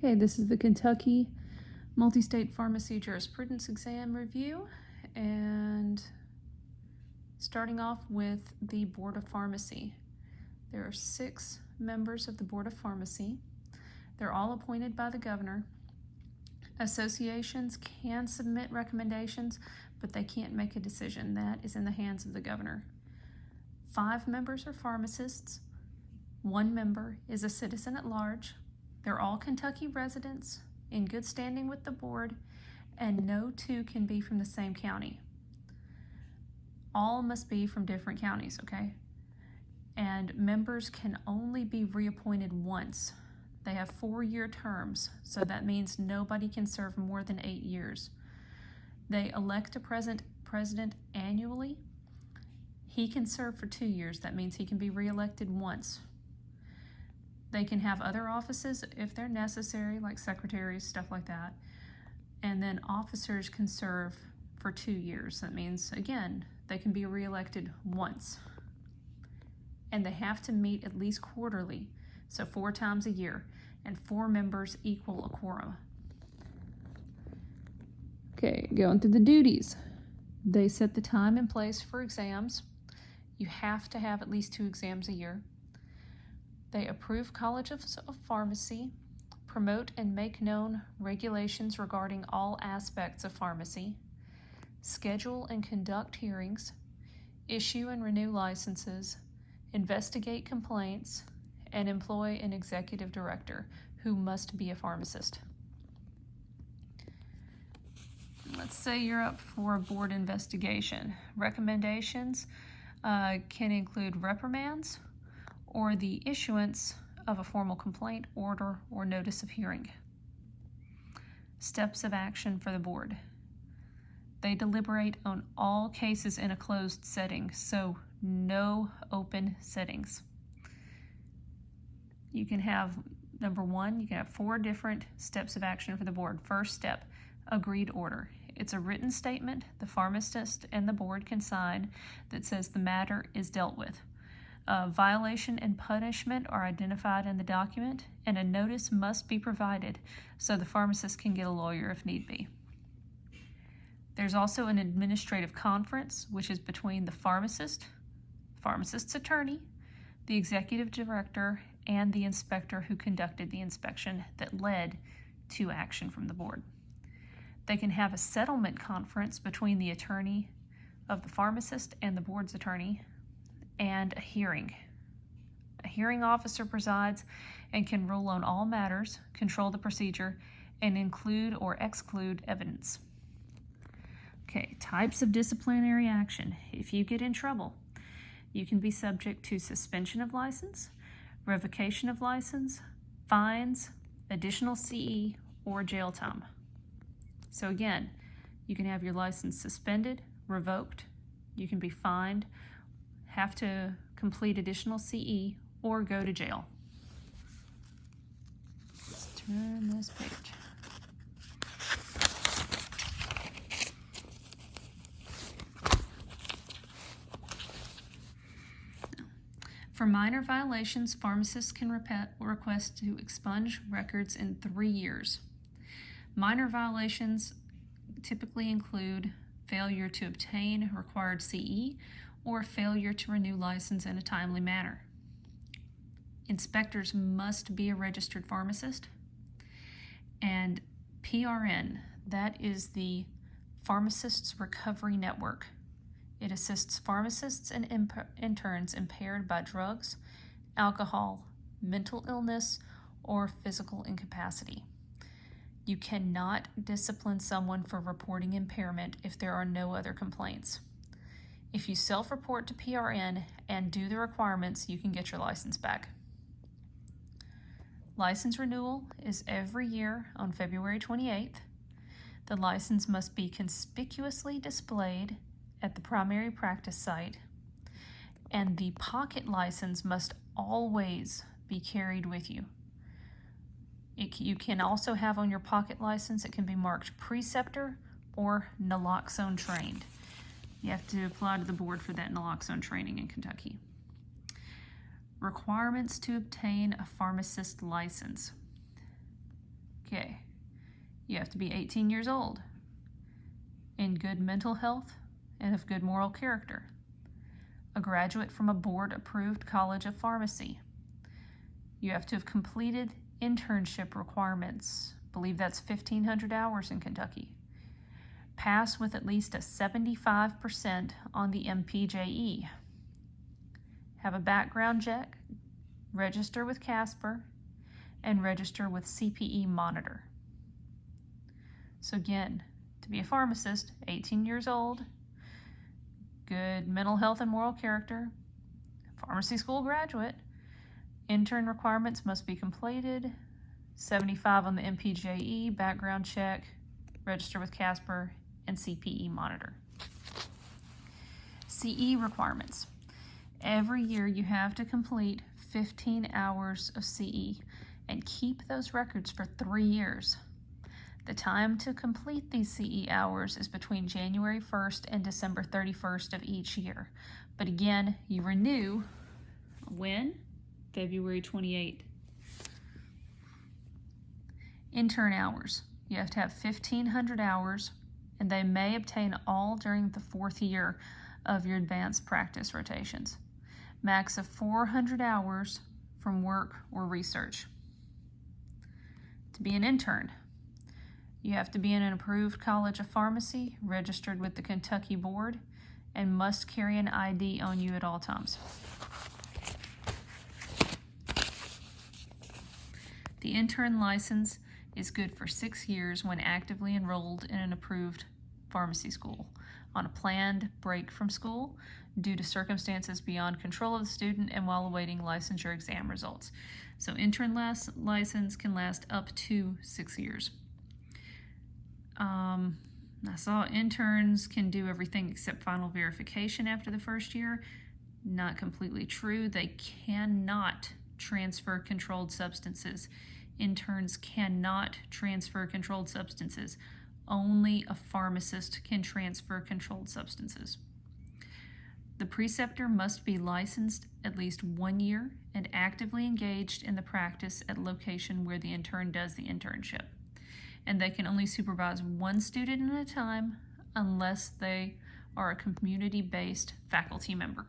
Okay, this is the Kentucky Multi-State Pharmacy Jurisprudence Exam Review, and starting off with the Board of Pharmacy. There are 6 members of the Board of Pharmacy. They're all appointed by the governor. Associations can submit recommendations, but they can't make a decision. That is in the hands of the governor. 5 members are pharmacists. 1 member is a citizen at large. They're all Kentucky residents in good standing with the board, and no 2 can be from the same county. All must be from different counties, okay? And members can only be reappointed once. They have 4-year terms, so that means nobody can serve more than 8 years. They elect a president annually. He can serve for 2 years. That means he can be reelected once. They can have other offices if they're necessary, like secretaries, stuff like that. And then officers can serve for 2 years. That means, again, they can be reelected once. And they have to meet at least quarterly, so 4 times a year, and 4 members equal a quorum. Okay, going through the duties. They set the time and place for exams. You have to have at least 2 exams a year. They approve colleges of pharmacy, promote and make known regulations regarding all aspects of pharmacy, schedule and conduct hearings, issue and renew licenses, investigate complaints, and employ an executive director who must be a pharmacist. Let's say you're up for a board investigation. Recommendations can include reprimands, or the issuance of a formal complaint, order, or notice of hearing. Steps of action for the board. They deliberate on all cases in a closed setting, so no open settings. You can have, number 1, you can have 4 different steps of action for the board. First step, agreed order. It's a written statement the pharmacist and the board can sign that says the matter is dealt with. Violation and punishment are identified in the document, and a notice must be provided so the pharmacist can get a lawyer if need be. There's also an administrative conference, which is between the pharmacist's attorney, the executive director, and the inspector who conducted the inspection that led to action from the board. They can have a settlement conference between the attorney of the pharmacist and the board's attorney, and a hearing. A hearing officer presides and can rule on all matters, control the procedure, and include or exclude evidence. Okay, types of disciplinary action. If you get in trouble, you can be subject to suspension of license, revocation of license, fines, additional CE, or jail time. So again, you can have your license suspended, revoked, you can be fined, have to complete additional CE, or go to jail. Let's turn this page. For minor violations, pharmacists can request to expunge records in 3 years. Minor violations typically include failure to obtain required CE or failure to renew license in a timely manner. Inspectors must be a registered pharmacist. And PRN, that is the Pharmacists Recovery Network. It assists pharmacists and interns impaired by drugs, alcohol, mental illness, or physical incapacity. You cannot discipline someone for reporting impairment if there are no other complaints. If you self-report to PRN and do the requirements, you can get your license back. License renewal is every year on February 28th. The license must be conspicuously displayed at the primary practice site, and the pocket license must always be carried with you. You can also have on your pocket license, it can be marked preceptor or naloxone trained. You have to apply to the board for that naloxone training in Kentucky. Requirements to obtain a pharmacist license. Okay, you have to be 18 years old, in good mental health, and of good moral character. A graduate from a board-approved college of pharmacy. You have to have completed internship requirements. I believe that's 1,500 hours in Kentucky. Pass with at least a 75% on the MPJE. Have a background check, register with Casper, and register with Cpe Monitor. So again, to be a pharmacist, 18 years old, good mental health and moral character, pharmacy school graduate, intern requirements must be completed, 75 on the MPJE, background check, register with Casper, and Cpe Monitor. CE requirements. Every year you have to complete 15 hours of CE and keep those records for 3 years. The time to complete these CE hours is between January 1st and December 31st of each year. But again, you renew when? February 28th. Intern hours. You have to have 1,500 hours, and they may obtain all during the 4th year of your advanced practice rotations. Max of 400 hours from work or research. To be an intern, you have to be in an approved college of pharmacy, registered with the Kentucky Board, and must carry an ID on you at all times. The intern license is good for 6 years when actively enrolled in an approved pharmacy school, on a planned break from school due to circumstances beyond control of the student and while awaiting licensure exam results. So intern license can last up to 6 years. I saw interns can do everything except final verification after the 1st year. Not completely true. They cannot transfer controlled substances. Interns cannot transfer controlled substances. Only a pharmacist can transfer controlled substances. The preceptor must be licensed at least 1 year and actively engaged in the practice at location where the intern does the internship. And they can only supervise 1 student at a time unless they are a community-based faculty member.